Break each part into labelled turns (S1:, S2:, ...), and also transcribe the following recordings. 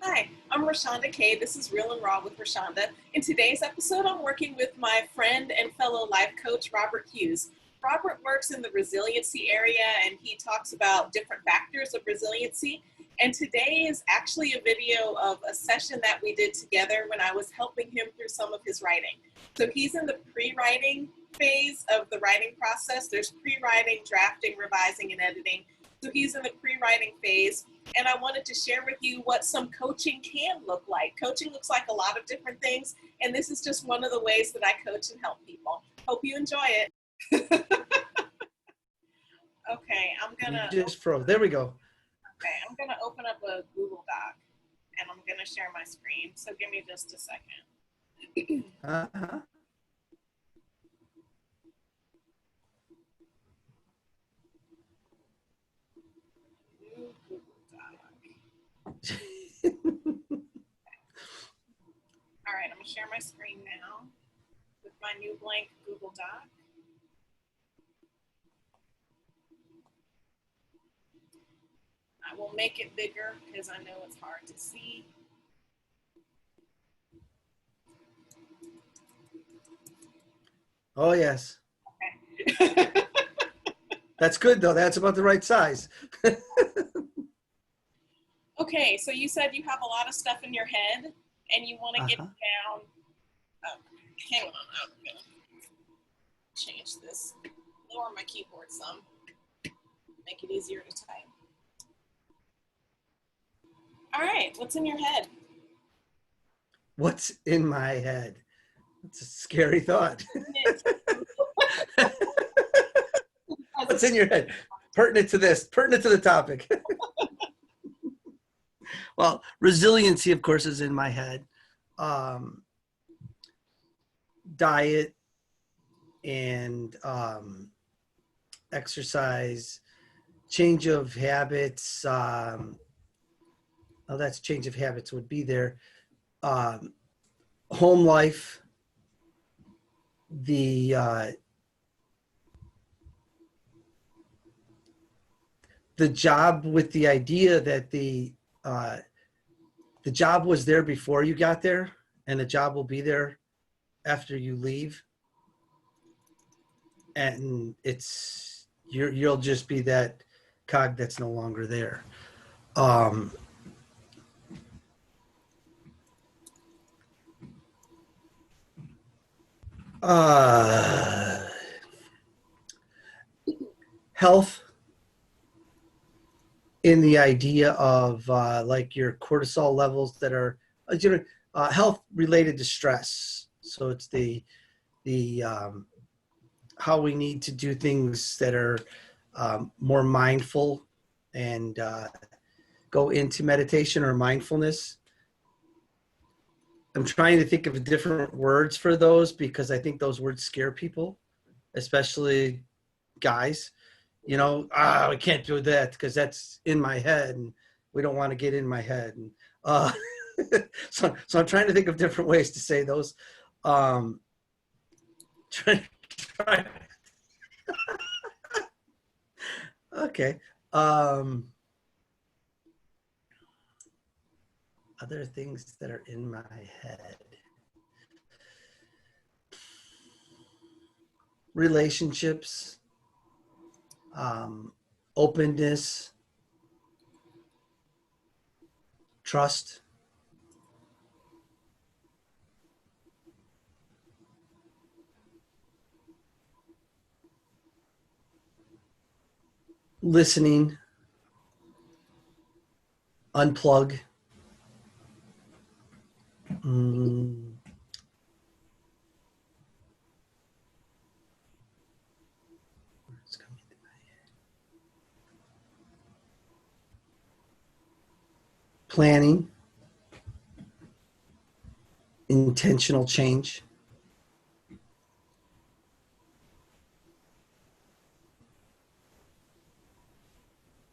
S1: Hi, I'm Roshaunda K. This is Real and Raw with Roshaunda. In today's episode, I'm working with my friend and fellow life coach, Robert Hughes. Robert works in the resiliency area and he talks about different factors of resiliency. And today is actually a video of a session that we did together when I was helping him through some of his writing. So he's in the pre-writing phase of the writing process. There's pre-writing, drafting, revising, and editing. So he's in the pre-writing phase. And I wanted to share with you what some coaching can look like. Coaching looks like a lot of different things, and this is just one of the ways that I coach and help people. Hope you enjoy it. Okay, I'm gonna
S2: just froze. There we go.
S1: Okay, I'm gonna open up a Google Doc, and I'm gonna share my screen. So give me just a second. All right, I'm gonna share my screen now with my new blank Google Doc. I will make it bigger because I know it's hard to see.
S2: Oh, yes.
S1: Okay.
S2: That's good, though. That's about the right size.
S1: Okay, so you said you have a lot of stuff in your head and you want to get it down. Oh, hang on, I'm going to change this. Lower my keyboard some. Make it easier to type. All right, what's in your head?
S2: What's in my head? It's a scary thought. What's in your head? Pertinent to this, pertinent to the topic. Well, resiliency, of course, is in my head. Diet and exercise, change of habits. Oh, that's change of habits would be there. Home life, the job, with the idea that the job was there before you got there, and the job will be there after you leave, and you'll just be that cog that's no longer there. Health, in the idea of like your cortisol levels that are health related to stress. So it's the how we need to do things that are more mindful and go into meditation or mindfulness. I'm trying to think of different words for those because I think those words scare people, especially guys. You know, we can't do that because that's in my head, and we don't want to get in my head. And so I'm trying to think of different ways to say those. Try. Okay. Other things that are in my head. Relationships, openness, trust. Listening, unplug. Planning, intentional change,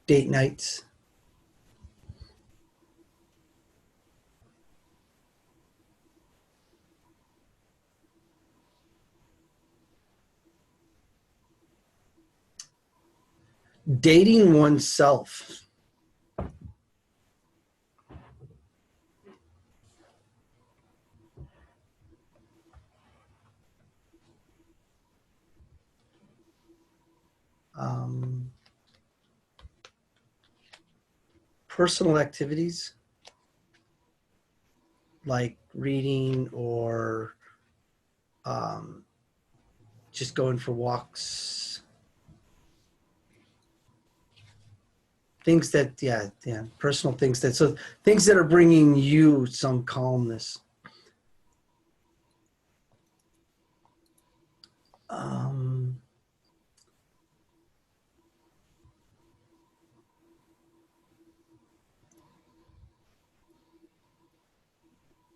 S2: date nights, dating oneself. personal activities like reading or just going for walks. Things that, personal things so things that are bringing you some calmness.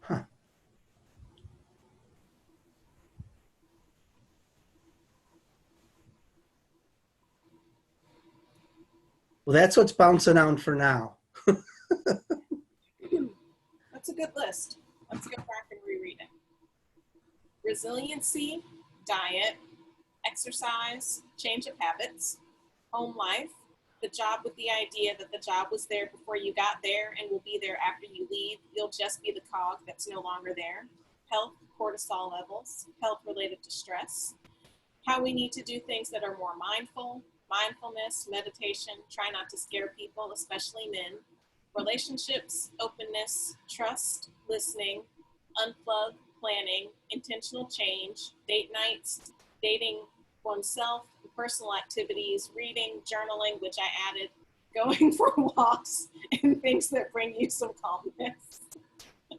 S2: Huh. Well, that's what's bouncing on for now.
S1: That's a good list. Let's go back and reread it. Resiliency, diet, exercise, change of habits, home life, the job with the idea that the job was there before you got there and will be there after you leave. You'll just be the cog that's no longer there. Health, cortisol levels, health related to stress, how we need to do things that are more mindful, mindfulness, meditation, try not to scare people, especially men, relationships, openness, trust, listening, unplug, planning, intentional change, date nights, dating oneself, personal activities, reading, journaling, which I added, going for walks, and things that bring you some calmness.
S2: I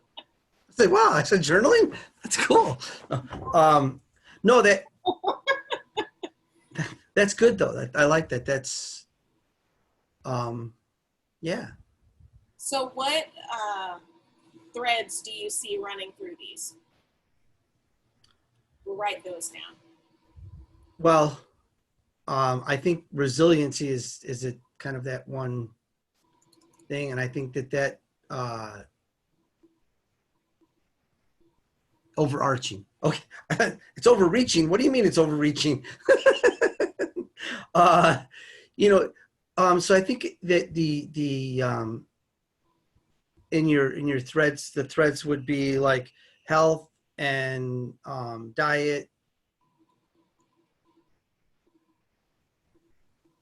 S2: said, wow, I said journaling? That's cool. No, that's good though. I like that. That's, yeah.
S1: So what threads do you see running through these? We'll write those down.
S2: Well, I think resiliency is it kind of that one thing, and I think that overarching. Okay, it's overreaching. What do you mean it's overreaching? So I think that the in your threads, the threads would be like health and diet.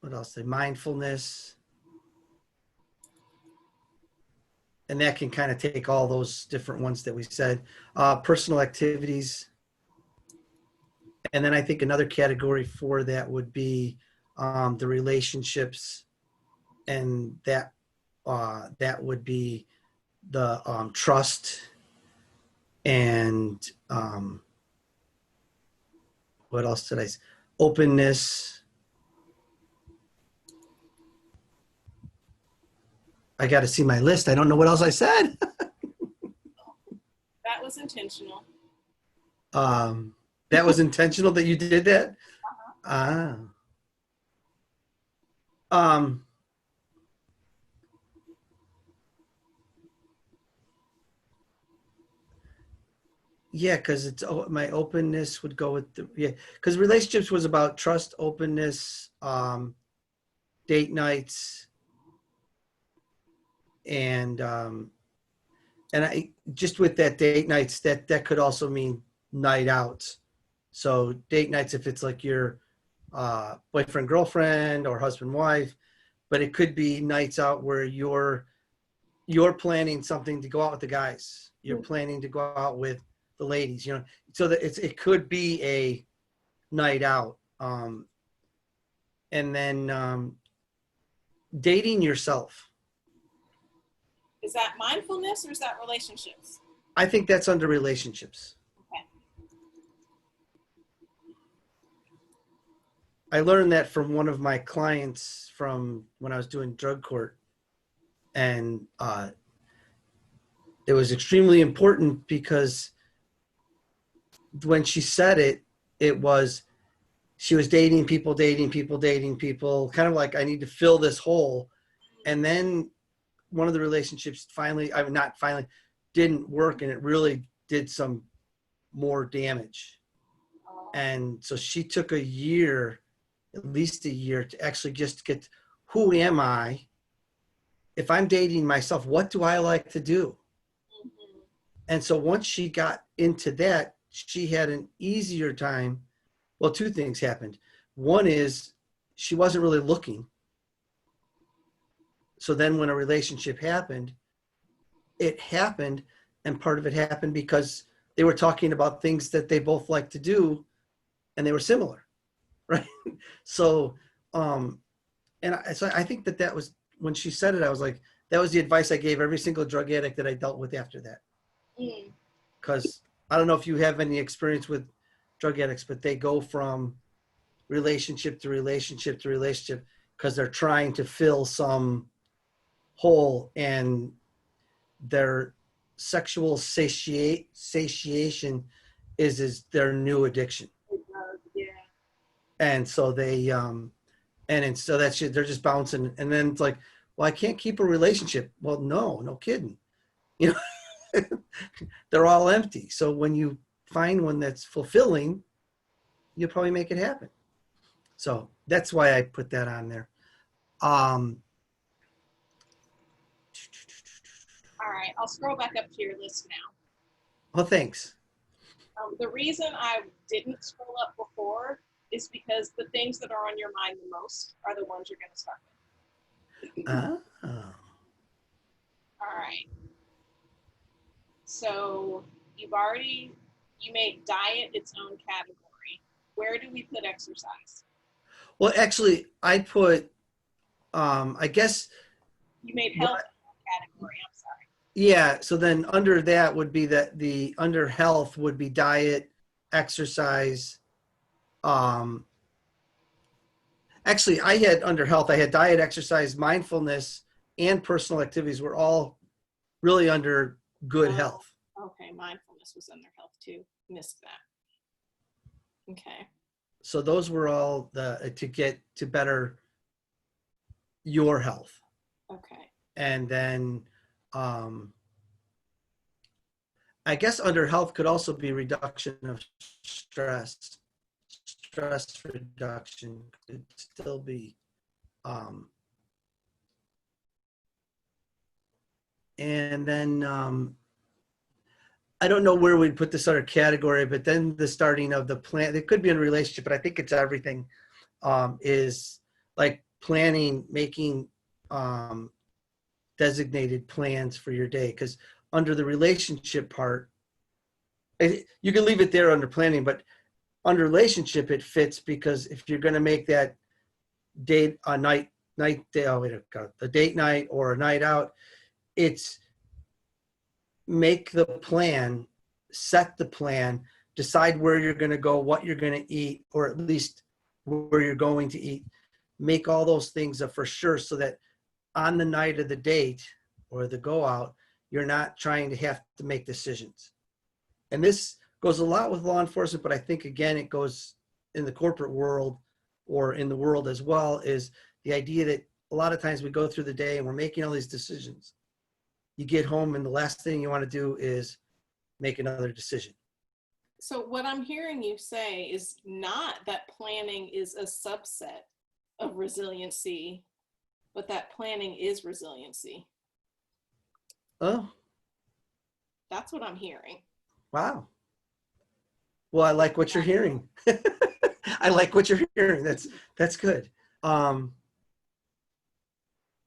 S2: What else? Mindfulness. And that can kind of take all those different ones that we said. Personal activities. And then I think another category for that would be the relationships, and that would be the trust and what else did I say? Openness. I got to see my list. I don't know what else I said.
S1: That was intentional.
S2: That was intentional that you did that? Yeah, because it's my openness would go with because relationships was about trust, openness, date nights, and I just with that date nights, that could also mean night outs. So date nights, if it's like your boyfriend, girlfriend, or husband, wife, but it could be nights out where you're planning something to go out with the guys. You're planning to go out with the ladies, so that it could be a night out. And then dating yourself.
S1: Is that mindfulness or is that relationships?
S2: I think that's under relationships.
S1: Okay.
S2: I learned that from one of my clients from when I was doing drug court. And it was extremely important because when she said it, she was dating people, kind of like, I need to fill this hole. And then one of the relationships didn't work, and it really did some more damage. And so she took at least a year to actually just get, who am I? If I'm dating myself, what do I like to do? Mm-hmm. And so once she got into that, she had an easier time. Well, two things happened. One is she wasn't really looking. so then when a relationship happened, it happened, and part of it happened because they were talking about things that they both like to do, and they were similar, right? So, so I think that was, when she said it, I was like, that was the advice I gave every single drug addict that I dealt with after that. Because I don't know if you have any experience with drug addicts, but they go from relationship to relationship to relationship because they're trying to fill some hole, and their sexual satiation is their new addiction.
S1: Yeah.
S2: And so so that shit, they're just bouncing. And then it's like, well, I can't keep a relationship. Well, no kidding. You know, they're all empty. So when you find one that's fulfilling, you'll probably make it happen. So that's why I put that on there.
S1: All right, I'll scroll back up to your list now.
S2: Well, thanks.
S1: The reason I didn't scroll up before is because the things that are on your mind the most are the ones you're going to start with.
S2: Oh.
S1: All right. So you made diet its own category. Where do we put exercise?
S2: Well, actually, I put, I guess.
S1: You made health its own category. I'm sorry.
S2: Yeah. So then under that would be under health would be diet, exercise. Actually, I had under health, I had diet, exercise, mindfulness, and personal activities were all really under good health.
S1: Okay, mindfulness was under health too. Missed that. Okay.
S2: So those were all to get to better your health.
S1: Okay.
S2: And then I guess under health could also be reduction of stress. Stress reduction could still be. And then I don't know where we'd put this other category, but then the starting of the plan, it could be in a relationship, but I think it's everything, is like planning, making designated plans for your day. Because under the relationship part, you can leave it there under planning, but under relationship, it fits because if you're going to make that date a a date night or a night out, it's make the plan, set the plan, decide where you're going to go, what you're going to eat, or at least where you're going to eat. Make all those things for sure so that on the night of the date or the go out, you're not trying to have to make decisions. And this goes a lot with law enforcement, but I think, again, it goes in the corporate world or in the world as well, is the idea that a lot of times we go through the day and we're making all these decisions. You get home and the last thing you want to do is make another decision.
S1: So what I'm hearing you say is not that planning is a subset of resiliency, but that planning is resiliency.
S2: Oh.
S1: That's what I'm hearing.
S2: Wow. Well, I like what you're hearing. I like what you're hearing. That's good.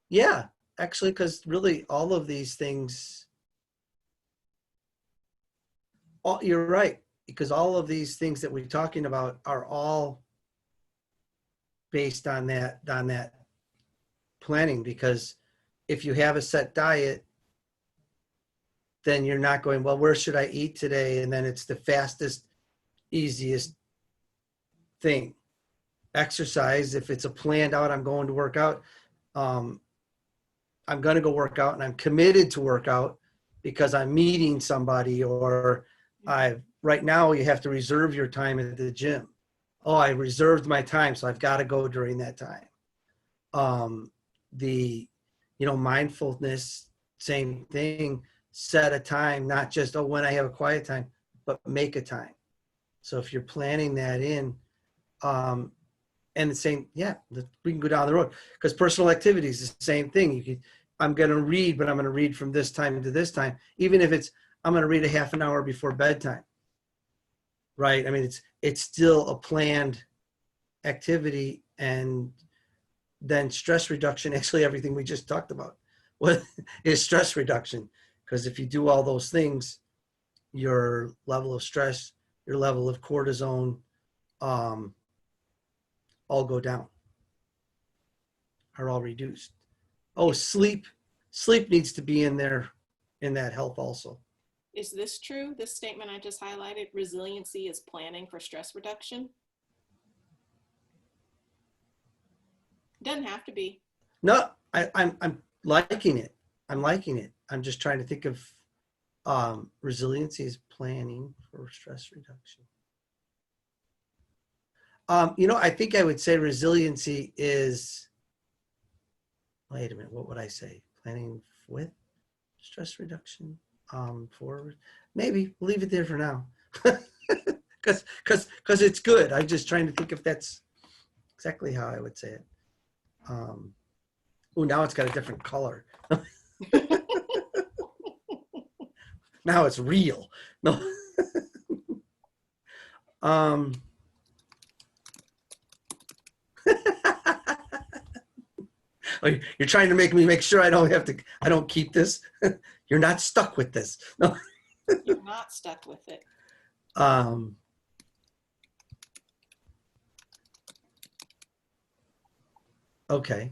S2: Yeah, actually, because really all of these things, you're right, because all of these things that we're talking about are all based on that planning. Because if you have a set diet, then you're not going, well, where should I eat today? And then it's the fastest, easiest thing. Exercise, if it's a planned out, I'm going to work out. I'm going to go work out and I'm committed to work out because I'm meeting somebody, or right now you have to reserve your time at the gym. Oh, I reserved my time, so I've got to go during that time. Mindfulness, same thing. Set a time, not just, when I have a quiet time, but make a time. So if you're planning that in, and the same, we can go down the road, because personal activities is the same thing. I'm going to read, but I'm going to read from this time to this time, even if I'm going to read a half an hour before bedtime. Right? I mean, it's still a planned activity, and then stress reduction, actually everything we just talked about is stress reduction. Because if you do all those things, your level of stress, your level of cortisone, all go down, are all reduced. Oh, sleep needs to be in there in that health also.
S1: Is this true? This statement I just highlighted, resiliency is planning for stress reduction? Doesn't have to be.
S2: No, I'm liking it. I'm liking it. I'm just trying to think of resiliency is planning for stress reduction. I think I would say resiliency is, wait a minute, what would I say? Planning with stress reduction? For maybe we'll leave it there for now. Because it's good. I'm just trying to think if that's exactly how I would say it. Oh, now it's got a different color. Now it's real. No. You're trying to make me make sure I don't keep this. You're not stuck with this. No.
S1: You're not stuck with it.
S2: Okay.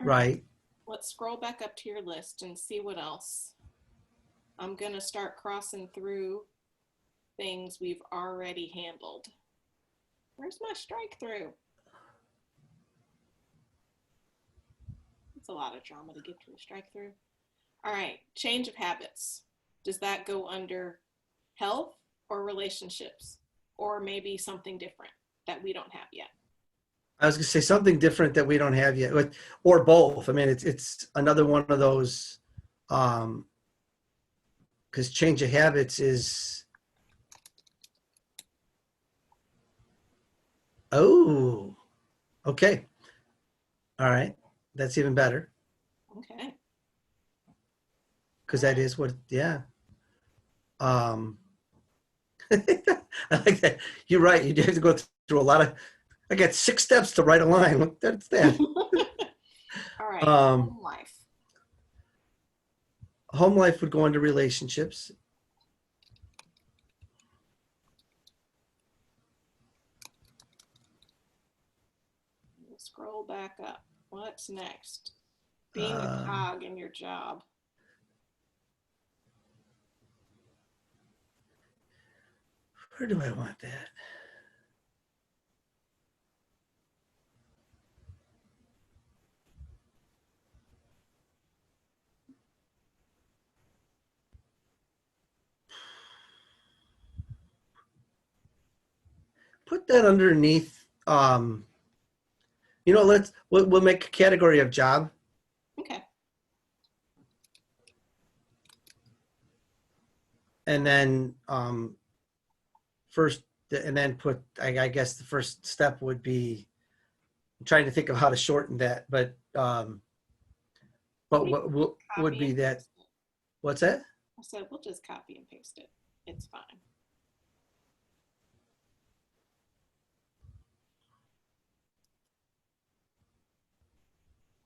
S2: Right.
S1: Let's scroll back up to your list and see what else. I'm going to start crossing through things we've already handled. Where's my strike through? It's a lot of drama to get to a strike through. All right, change of habits. Does that go under health or relationships, or maybe something different that we don't have yet?
S2: I was going to say something different that we don't have yet, or both. I mean, it's another one of those, because change of habits is, oh, okay. All right. That's even better.
S1: Okay.
S2: Because that is what, yeah. I like that. You're right. You have to go through a lot of, I got 6 steps to write a line. Look, that's that.
S1: All right. Home life.
S2: Home life would go into relationships.
S1: Scroll back up. What's next? Being a cog in your job.
S2: Where do I want that? Put that underneath. We'll make a category of job.
S1: Okay.
S2: And then put, I guess the first step would be, I'm trying to think of how to shorten that, but what would be that? What's that?
S1: I said, we'll just copy and paste it. It's fine.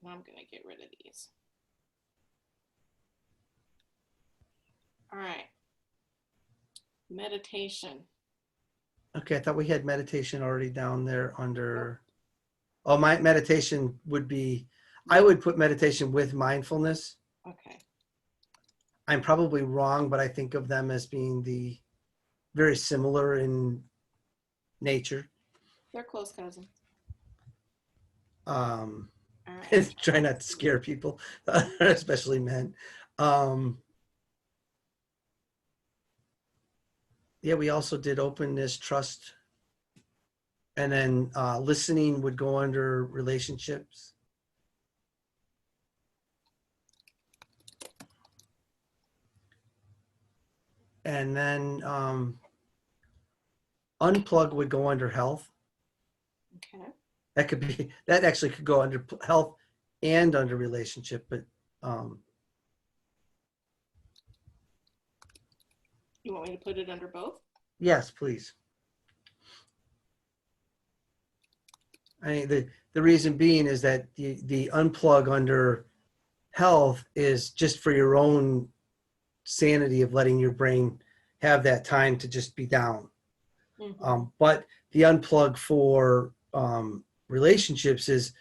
S1: I'm going to get rid of these. All right. Meditation.
S2: Okay, I thought we had meditation already down there under, oh, my meditation would be, I would put meditation with mindfulness.
S1: Okay.
S2: I'm probably wrong, but I think of them as being very similar in nature.
S1: They're close cousins.
S2: Right. Try not to scare people, especially men. Yeah, we also did openness, trust, and then listening would go under relationships. And then unplug would go under health.
S1: Okay.
S2: That actually could go under health and under relationship, but
S1: you want me to put it under both?
S2: Yes, please. The reason being is that the unplug under health is just for your own sanity of letting your brain have that time to just be down. But the unplug for relationships is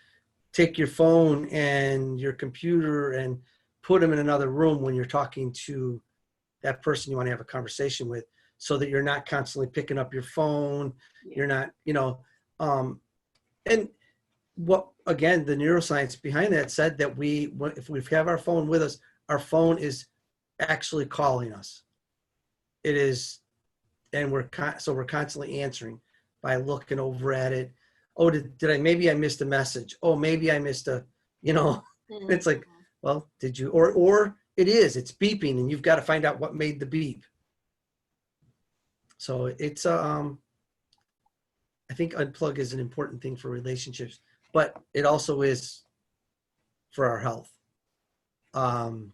S2: take your phone and your computer and put them in another room when you're talking to that person you want to have a conversation with, so that you're not constantly picking up your phone. You're not, and what, again, the neuroscience behind that said that if we have our phone with us, our phone is actually calling us. It is, and we're constantly answering by looking over at it. Oh, maybe I missed a message. Oh, maybe I missed it's like, well, did you, or it's beeping and you've got to find out what made the beep. So it's, I think unplug is an important thing for relationships, but it also is for our health.
S1: So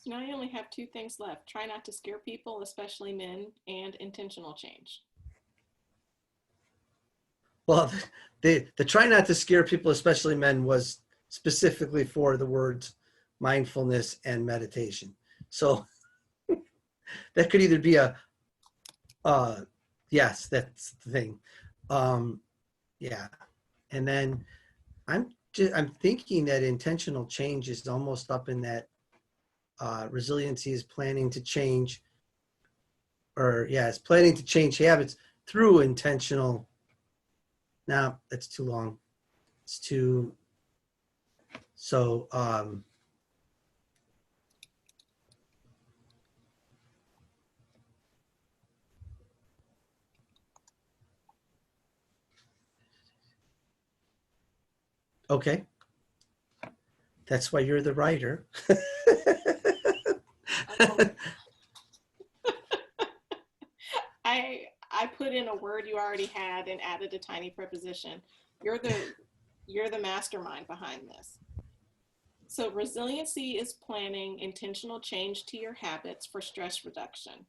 S1: now you only have two things left. Try not to scare people, especially men, and intentional change.
S2: Well, the try not to scare people, especially men, was specifically for the words mindfulness and meditation. So that could either be yes, that's the thing. Yeah. And then I'm thinking that intentional change is almost up in that resiliency is planning to change, it's planning to change habits through intentional. No, that's too long. It's too, so, okay. That's why you're the writer.
S1: I put in a word you already had and added a tiny preposition. You're the mastermind behind this. So resiliency is planning intentional change to your habits for stress reduction.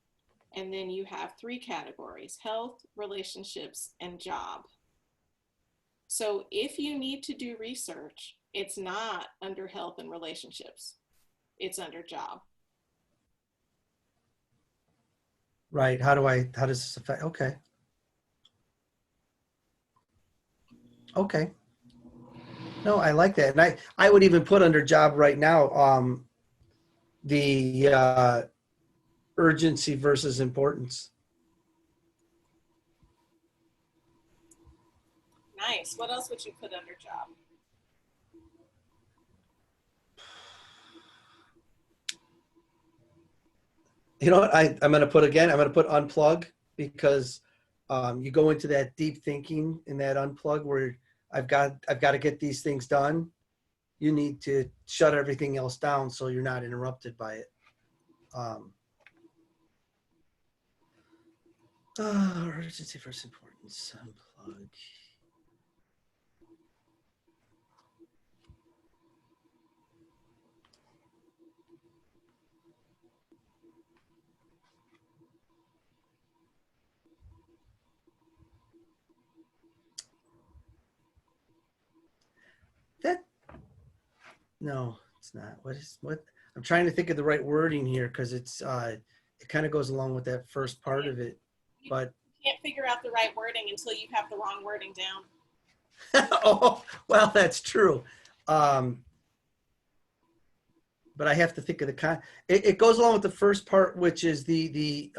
S1: And then you have three categories: health, relationships, and job. So if you need to do research, it's not under health and relationships. It's under job.
S2: Right. How does this affect? Okay. Okay. No, I like that. And I would even put under job right now, the urgency versus importance.
S1: Nice. What else would you put under job?
S2: You know what I'm going to put again? I'm going to put unplug, because you go into that deep thinking in that unplug where I've got to get these things done. You need to shut everything else down so you're not interrupted by it. Urgency versus importance. Unplug. No, it's not. What? I'm trying to think of the right wording here, because it's it kind of goes along with that first part of it, but
S1: you can't figure out the right wording until you have the wrong wording down.
S2: Oh, well, that's true. But I have to think of it goes along with the first part, which is the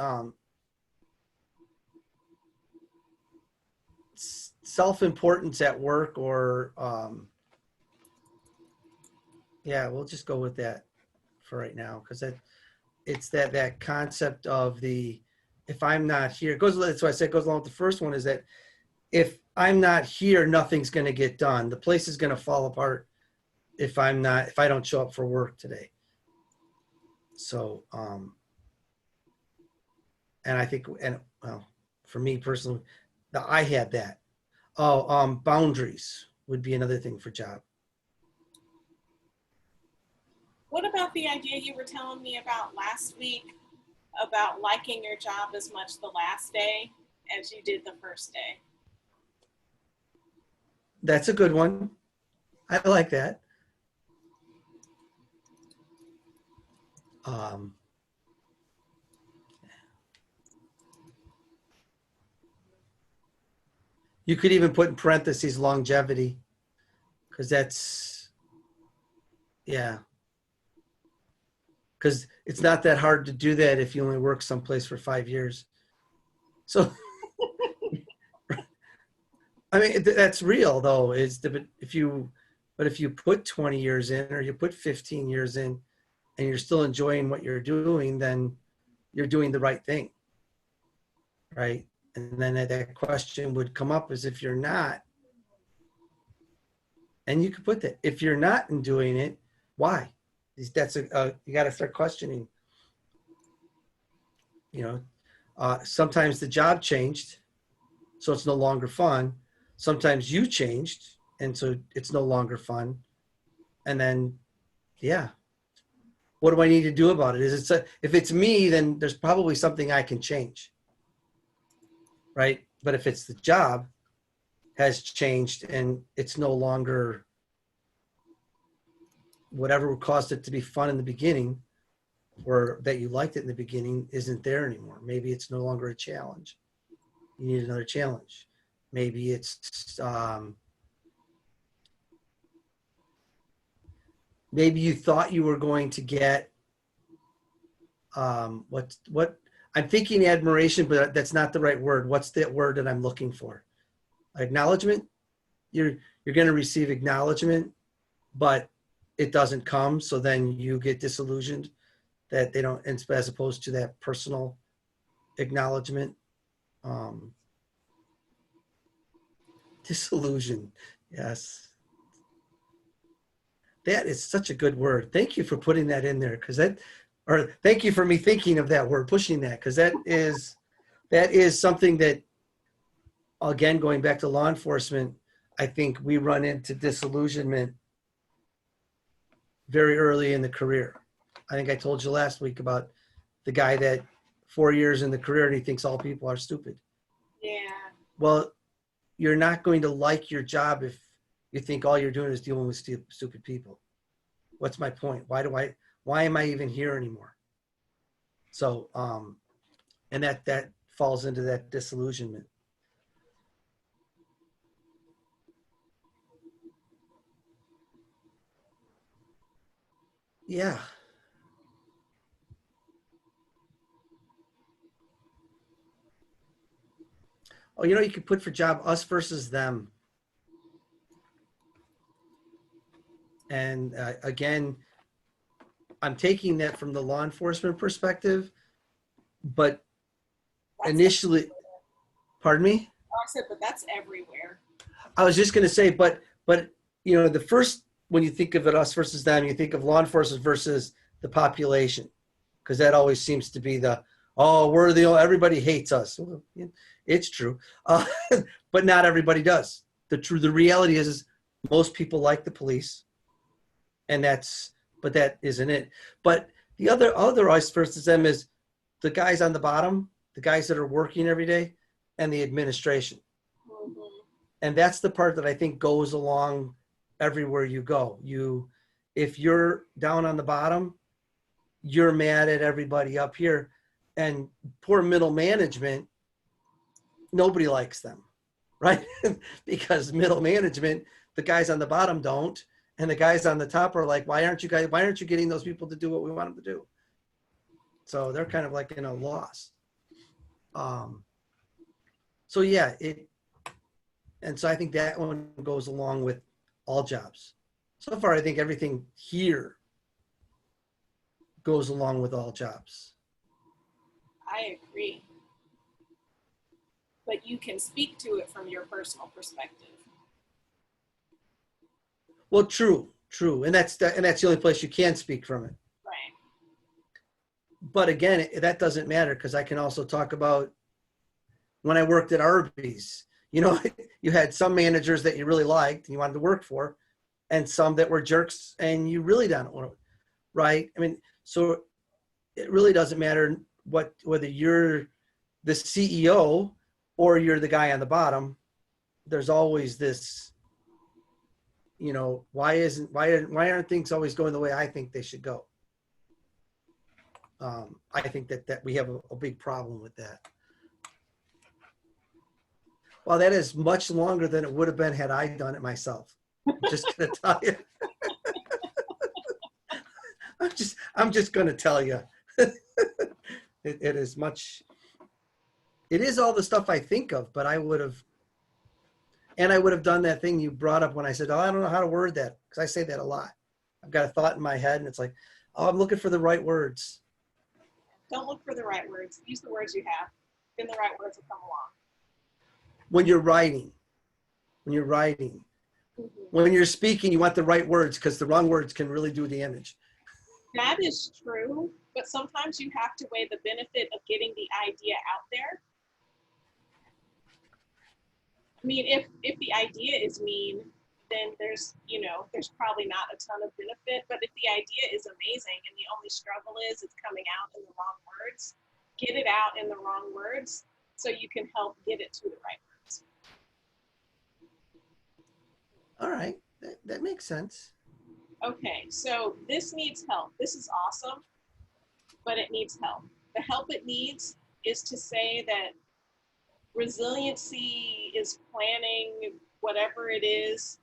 S2: self-importance at work, or yeah, we'll just go with that for right now, because it's that concept of if I'm not here, that's why I said it goes along with the first one, is that if I'm not here, nothing's going to get done. The place is going to fall apart if I don't show up for work today. So, and I think, well, for me personally, I had that. Boundaries would be another thing for job.
S1: What about the idea you were telling me about last week about liking your job as much the last day as you did the first day?
S2: That's a good one. I like that. You could even put in parentheses longevity, because that's, yeah. Because it's not that hard to do that if you only work someplace for 5 years. So, I mean, that's real though. If you put 20 years in, or you put 15 years in, and you're still enjoying what you're doing, then you're doing the right thing, right? And then that question would come up as if you're not, and you could put that. If you're not in doing it, why? That's you got to start questioning. Sometimes the job changed, so it's no longer fun. Sometimes you changed, and so it's no longer fun. And then, yeah, what do I need to do about it? If it's me, then there's probably something I can change, right? But if it's the job has changed and it's no longer whatever caused it to be fun in the beginning, or that you liked it in the beginning, isn't there anymore. Maybe it's no longer a challenge. You need another challenge. Maybe it's maybe you thought you were going to get what I'm thinking admiration, but that's not the right word. What's that word that I'm looking for? Acknowledgement. You're going to receive acknowledgement, but it doesn't come. So then you get disillusioned that they don't, as opposed to that personal acknowledgement. Disillusion. Yes. That is such a good word. Thank you for putting that in there, or thank you for me thinking of that word, pushing that, because that is something that, again, going back to law enforcement, I think we run into disillusionment very early in the career. I think I told you last week about the guy that 4 years in the career and he thinks all people are stupid.
S1: Yeah.
S2: Well, you're not going to like your job if you think all you're doing is dealing with stupid people. What's my point? Why am I even here anymore? So, and that falls into that disillusionment. Yeah. Oh, you could put for job, us versus them. And again, I'm taking that from the law enforcement perspective, but initially, pardon me?
S1: I said, but that's everywhere.
S2: I was just going to say, but the first, when you think of it, us versus them, you think of law enforcement versus the population, because that always seems to be everybody hates us. Well, it's true, but not everybody does. The reality is most people like the police, and but that isn't it. But the other us versus them is the guys on the bottom, the guys that are working every day, and the administration. Mm-hmm. And that's the part that I think goes along everywhere you go. If you're down on the bottom, you're mad at everybody up here, and poor middle management, nobody likes them, right? Because middle management, the guys on the bottom don't, and the guys on the top are like, why aren't you getting those people to do what we want them to do? So they're kind of like in a loss. So yeah, and so I think that one goes along with all jobs. So far, I think everything here goes along with all jobs.
S1: I agree. But you can speak to it from your personal perspective.
S2: Well, true. And that's the only place you can speak from it.
S1: Right.
S2: But again, that doesn't matter, because I can also talk about when I worked at Arby's. You had some managers that you really liked and you wanted to work for, and some that were jerks and you really don't want to, right? I mean, so it really doesn't matter whether you're the CEO or you're the guy on the bottom, there's always this, you know, why aren't things always going the way I think they should go? I think that we have a big problem with that. Well, that is much longer than it would have been had I done it myself. I'm just gonna tell you. I'm just gonna tell you. It is much. It is all the stuff I think of, but I would have done that thing you brought up when I said, "Oh, I don't know how to word that," because I say that a lot. I've got a thought in my head, and it's like, "Oh, I'm looking for the right words."
S1: Don't look for the right words. Use the words you have. Then the right words will come along.
S2: When you're writing, when you're speaking, you want the right words because the wrong words can really do damage.
S1: That is true, but sometimes you have to weigh the benefit of getting the idea out there. I mean, if the idea is mean, then there's probably not a ton of benefit. But if the idea is amazing and the only struggle is it's coming out in the wrong words, get it out in the wrong words so you can help get it to the right words.
S2: All right, that makes sense.
S1: Okay, so this needs help. This is awesome, but it needs help. The help it needs is to say that resiliency is planning whatever it is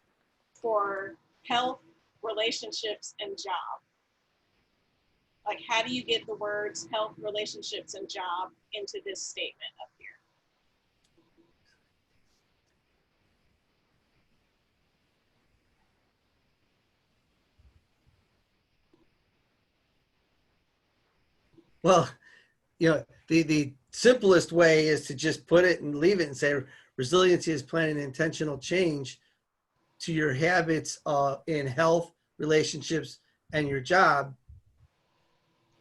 S1: for health, relationships, and job. Like, how do you get the words health, relationships, and job into this statement up here?
S2: Well, you know, the simplest way is to just put it and leave it and say resiliency is planning intentional change to your habits in health, relationships, and your job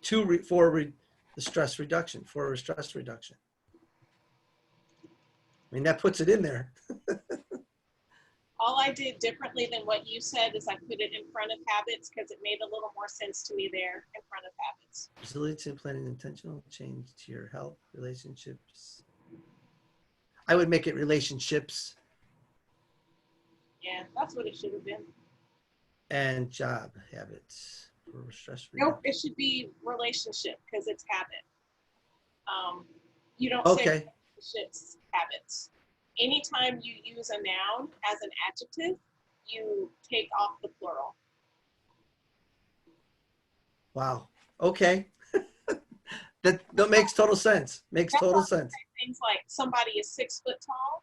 S2: for the stress reduction. I mean, that puts it in there.
S1: All I did differently than what you said is I put it in front of habits because it made a little more sense to me there in front of habits.
S2: Resiliency and planning intentional change to your health, relationships. I would make it relationships.
S1: Yeah, that's what it should have been.
S2: And job habits for stress
S1: reduction. Nope,
S2: reduction.
S1: it should be relationship because it's habit. You don't say relationships, habits. Anytime you use a noun as an adjective, you take off the plural.
S2: Wow. Okay. that makes total sense. Makes total sense.
S1: Things like somebody is 6 foot tall,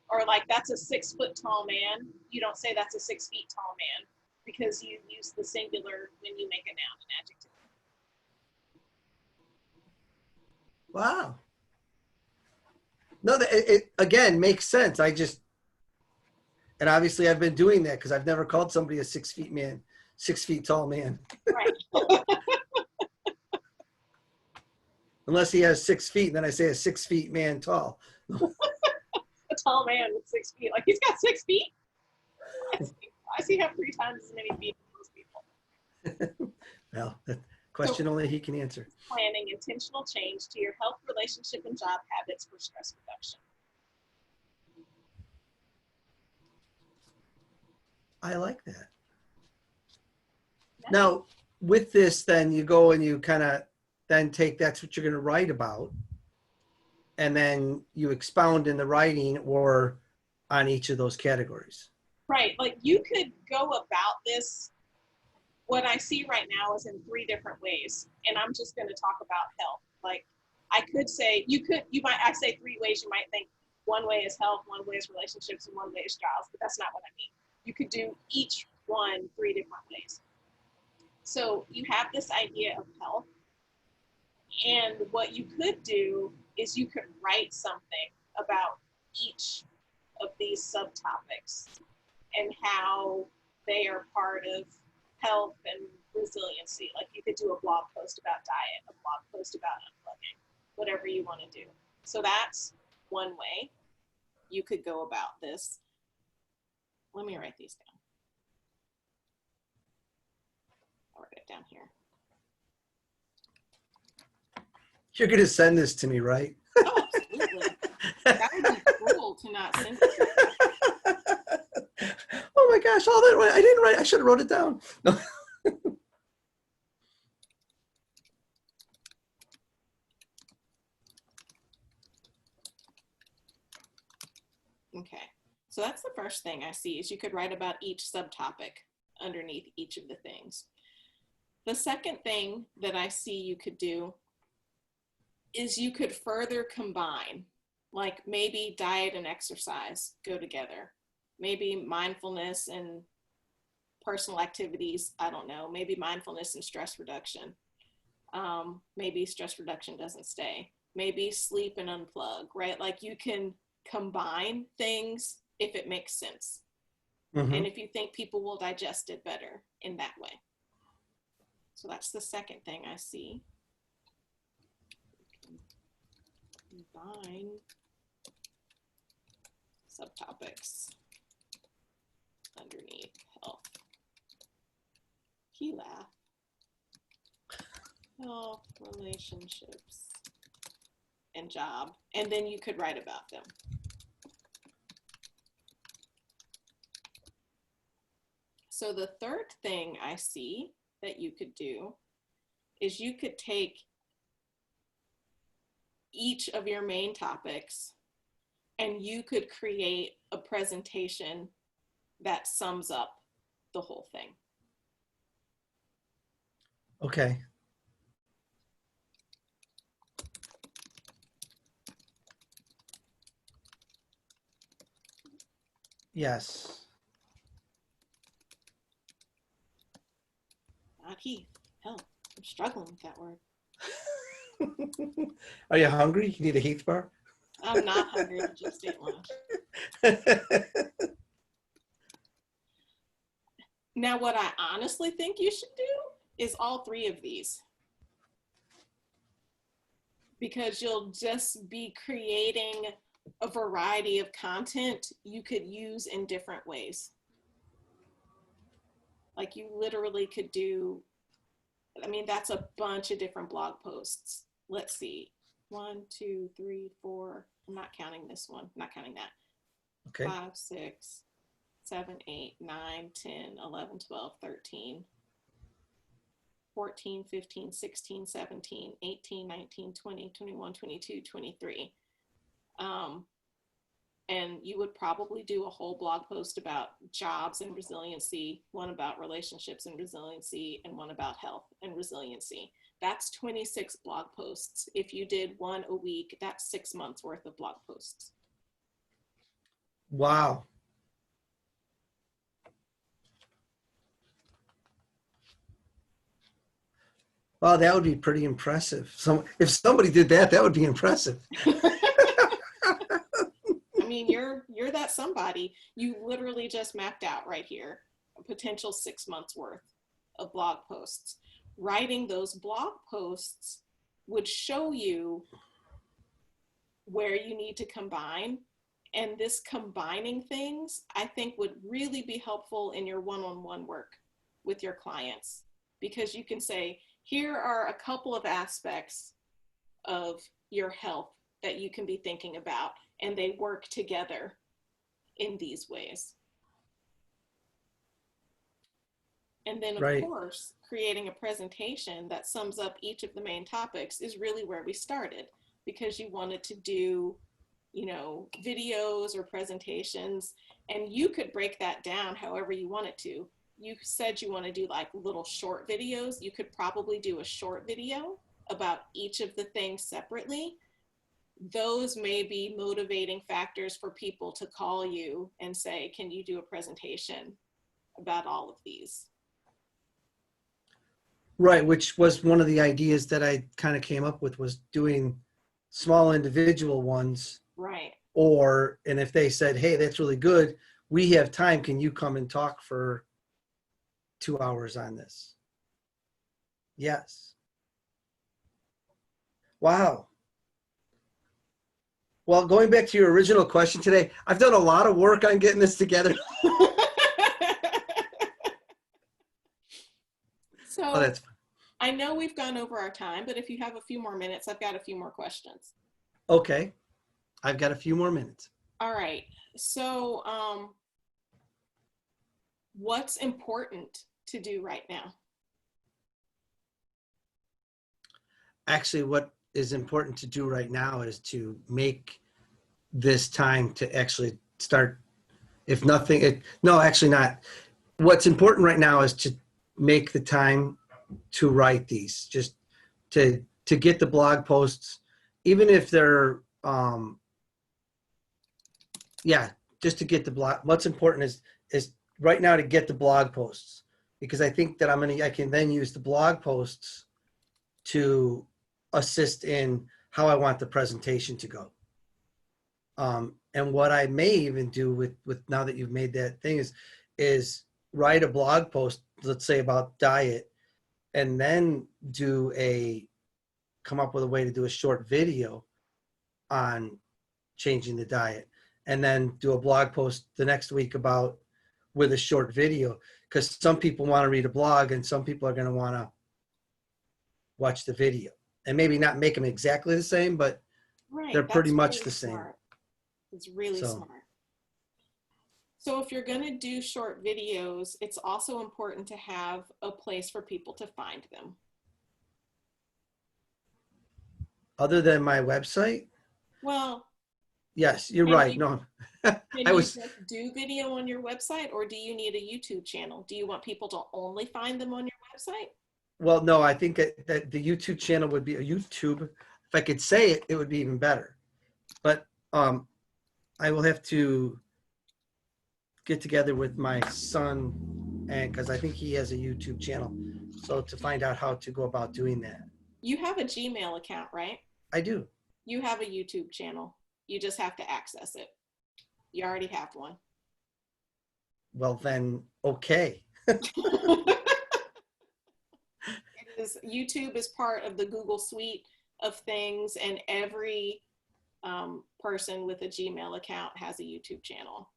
S1: or like that's a 6 foot tall man. You don't say that's a 6 feet tall man because you use the singular when you make a noun, an adjective.
S2: Wow. No, it again makes sense. And obviously I've been doing that because I've never called somebody a 6 feet man, 6 feet tall man.
S1: Right.
S2: Unless he has 6 feet, and then I say a 6 feet man tall.
S1: A tall man with 6 feet. Like, he's got 6 feet? I see him 3 times as many feet as most people.
S2: Well, question only he can answer.
S1: Planning intentional change to your health, relationship, and job habits for stress reduction.
S2: I like that. Now, with this, then you go and you kind of then take that's what you're going to write about, and then you expound in the writing or on each of those categories.
S1: Right. Like, you could go about this. What I see right now is in 3 different ways, and I'm just going to talk about health. Like, I could say, I say 3 ways. You might think one way is health, one way is relationships, and one way is jobs, but that's not what I mean. You could do each one 3 different ways. So you have this idea of health, and what you could do is you could write something about each of these subtopics and how they are part of health and resiliency. Like, you could do a blog post about diet, a blog post about unplugging, whatever you want to do. So that's one way you could go about this. Let me write these down. I'll write it down here.
S2: You're going to send this to me, right?
S1: Oh, absolutely. That would be cruel to not send it.
S2: Oh my gosh, all that I didn't write. I should have wrote it down. No.
S1: Okay, so that's the first thing I see is you could write about each subtopic underneath each of the things. The second thing that I see you could do is you could further combine, like maybe diet and exercise go together, maybe mindfulness and personal activities, I don't know, maybe mindfulness and stress reduction. Maybe stress reduction doesn't stay. Maybe sleep and unplug, right? Like you can combine things if it makes sense.
S2: Mm-hmm.
S1: And if you think people will digest it better in that way. So that's the second thing I see. Combine subtopics underneath health. He laughed. Health, relationships, and job. And then you could write about them. So the third thing I see that you could do is you could take each of your main topics and you could create a presentation that sums up the whole thing.
S2: Okay. Yes.
S1: Not Heath. Hell, I'm struggling with that word.
S2: Are you hungry? You need a Heath bar?
S1: I'm not hungry, I just ate lunch. Now, what I honestly think you should do is all three of these. Because you'll just be creating a variety of content you could use in different ways. Like you literally could do, I mean, that's a bunch of different blog posts. Let's see, 1, 2, 3, 4. I'm not counting this one, I'm not counting that.
S2: Okay.
S1: 5, 6, 7, 8, 9, 10, 11, 12, 13, 14, 15, 16, 17, 18, 19, 20, 21, 22, 23. And you would probably do a whole blog post about jobs and resiliency, one about relationships and resiliency, and one about health and resiliency. That's 26 blog posts. If you did one a week, that's 6 months worth of blog posts.
S2: Wow. Wow, that would be pretty impressive. So if somebody did that, that would be impressive.
S1: I mean, you're that somebody. You literally just mapped out right here a potential 6 months worth of blog posts. Writing those blog posts would show you where you need to combine. And this combining things, I think, would really be helpful in your one-on-one work with your clients, because you can say, here are a couple of aspects of your health that you can be thinking about, and they work together in these ways. And then, of course, creating a presentation that sums up each of the main topics is really where we started, because you wanted to do, you know, videos or presentations, and you could break that down however you wanted to. You said you want to do like little short videos. You could probably do a short video about each of the things separately. Those may be motivating factors for people to call you and say, can you do a presentation about all of these?
S2: Right, which was one of the ideas that I kind of came up with, was doing small individual ones.
S1: Right.
S2: Or, and if they said, hey, that's really good, we have time, can you come and talk for 2 hours on this? Yes. Wow. Well, going back to your original question today, I've done a lot of work on getting this together.
S1: So
S2: oh, that's fun.
S1: I know we've gone over our time, but if you have a few more minutes, I've got a few more questions.
S2: Okay, I've got a few more minutes.
S1: All right. So, what's important to do right now?
S2: Actually, what is important to do right now is to make this time to actually start. If nothing, no, actually not. What's important right now is to make the time to write these, just to get the blog posts, even if they're yeah, just to get the blog. What's important is right now to get the blog posts, because I think that I can then use the blog posts to assist in how I want the presentation to go. And what I may even do with now that you've made that thing is write a blog post, let's say about diet, and then come up with a way to do a short video on changing the diet, and then do a blog post the next week with a short video, because some people want to read a blog and some people are going to want to watch the video, and maybe not make them exactly the same, but they're
S1: Right.
S2: pretty
S1: That's
S2: much
S1: really
S2: the same.
S1: smart. It's really
S2: So
S1: smart. So if you're going to do short videos, it's also important to have a place for people to find them.
S2: other than my website,
S1: Well,
S2: yes, you're
S1: can
S2: right.
S1: you
S2: No,
S1: can
S2: I
S1: you
S2: was,
S1: just do video on your website, or do you need a YouTube channel? Do you want people to only find them on your website?
S2: well, no, I think that the YouTube channel would be a YouTube. If I could say it, it would be even better. But I will have to get together with my son, and because I think he has a YouTube channel, so to find out how to go about doing that.
S1: You have a Gmail account, right?
S2: I do.
S1: You have a YouTube channel. You just have to access it. You already have one.
S2: Well, then, okay.
S1: YouTube is part of the Google suite of things, and every person with a Gmail account has a YouTube channel.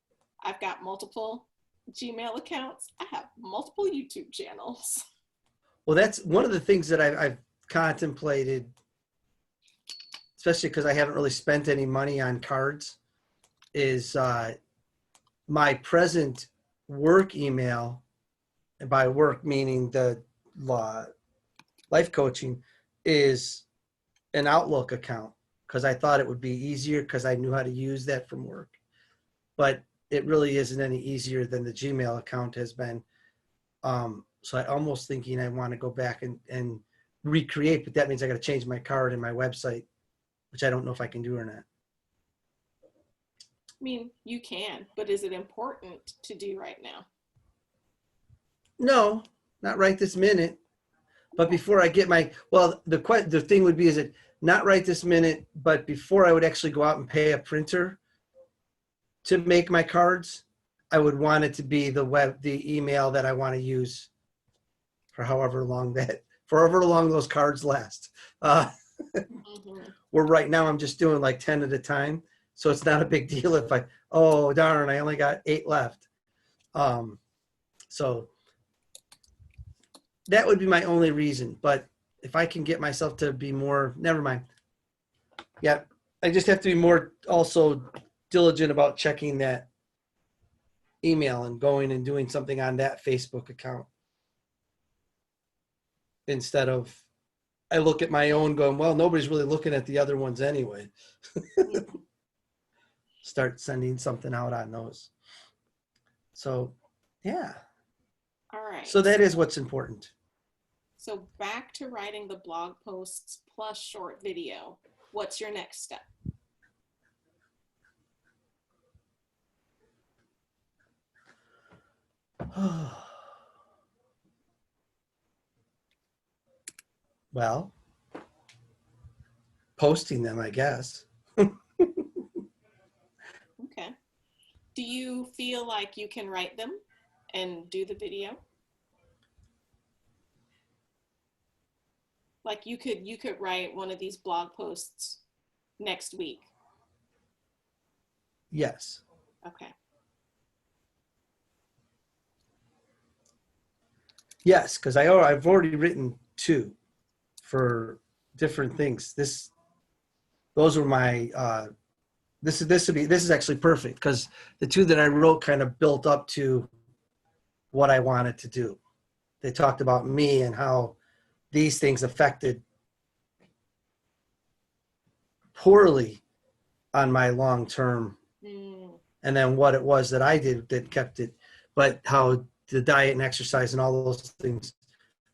S1: I've got multiple Gmail accounts. I have multiple YouTube channels.
S2: Well, that's one of the things that I've contemplated, especially because I haven't really spent any money on cards, is my present work email, and by work meaning the life coaching, is an Outlook account, because I thought it would be easier because I knew how to use that from work. But it really isn't any easier than the Gmail account has been. So I almost thinking I want to go back and recreate, but that means I got to change my card and my website, which I don't know if I can do or not.
S1: I mean, you can, but is it important to do right now?
S2: No, not right this minute. But before I get the thing would be, is it not right this minute, but before I would actually go out and pay a printer to make my cards, I would want it to be the email that I want to use for however long those cards last. Where right now I'm just doing like 10 at a time. So it's not a big deal if oh darn, I only got 8 left. So that would be my only reason. But if I can get myself to be more, never mind. Yeah, I just have to be more also diligent about checking that email and going and doing something on that Facebook account, instead of I look at my own going, well, nobody's really looking at the other ones anyway. Start sending something out on those. So, yeah.
S1: All right.
S2: So that is what's important.
S1: So back to writing the blog posts plus short video. What's your next step?
S2: Well, posting them, I guess.
S1: Okay. Do you feel like you can write them and do the video? Like you could write one of these blog posts next week.
S2: Yes.
S1: Okay.
S2: Yes, because I've already written too for different things. Those were my this is actually perfect because the two that I wrote kind of built up to what I wanted to do. They talked about me and how these things affected poorly on my long term, and then what it was that I did that kept it, but how the diet and exercise and all those things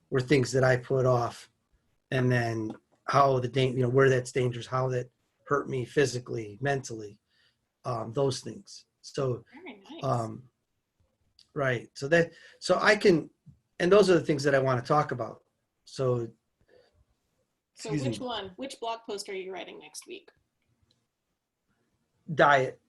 S2: were things that I put off, and then how where that's dangerous, how that hurt me physically, mentally, those things. So
S1: Very nice.
S2: right, so I can, and those are the things that I want to talk about. So
S1: Which blog post are you writing next week?
S2: Diet.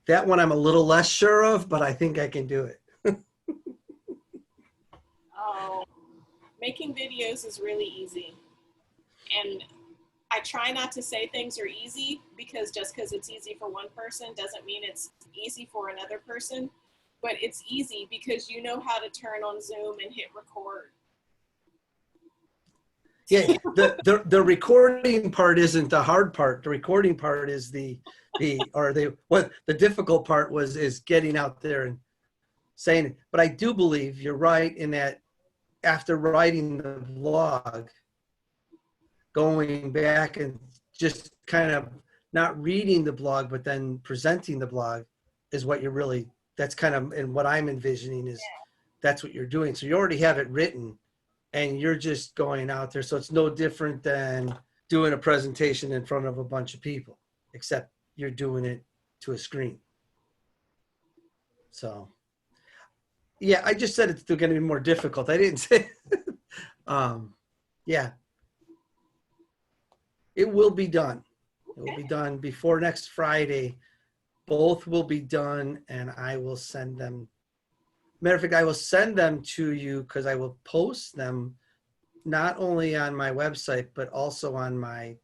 S2: That one I'm a little less sure of, but I think I can do it.
S1: Oh, making videos is really easy. And I try not to say things are easy because just because it's easy for one person doesn't mean it's easy for another person. But it's easy because you know how to turn on Zoom and hit record.
S2: Yeah, the recording part isn't the hard part. The recording part is the difficult part is getting out there and saying it. But I do believe you're right in that after writing the blog, going back and just kind of not reading the blog, but then presenting the blog is what you're really, that's kind of, and what I'm envisioning is that's what you're doing. So you already have it written and you're just going out there. So it's no different than doing a presentation in front of a bunch of people, except you're doing it to a screen. So yeah, I just said it's still going to be more difficult. I didn't say, yeah, it will be done. It will be done before next Friday. Both will be done, and I will send them. Matter of fact, I will send them to you because I will post them not only on my website, but also on my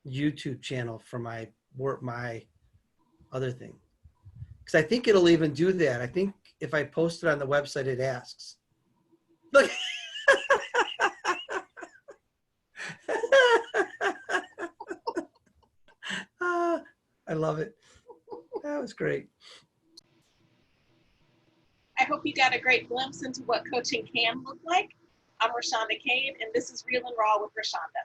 S2: YouTube channel for my work, my other thing. Because I think it'll even do that. I think if I post it on the website, it asks. Look. I love it. That was great.
S1: I hope you got a great glimpse into what coaching can look like. I'm Roshaunda Cade, and this is Real and Raw with Roshaunda.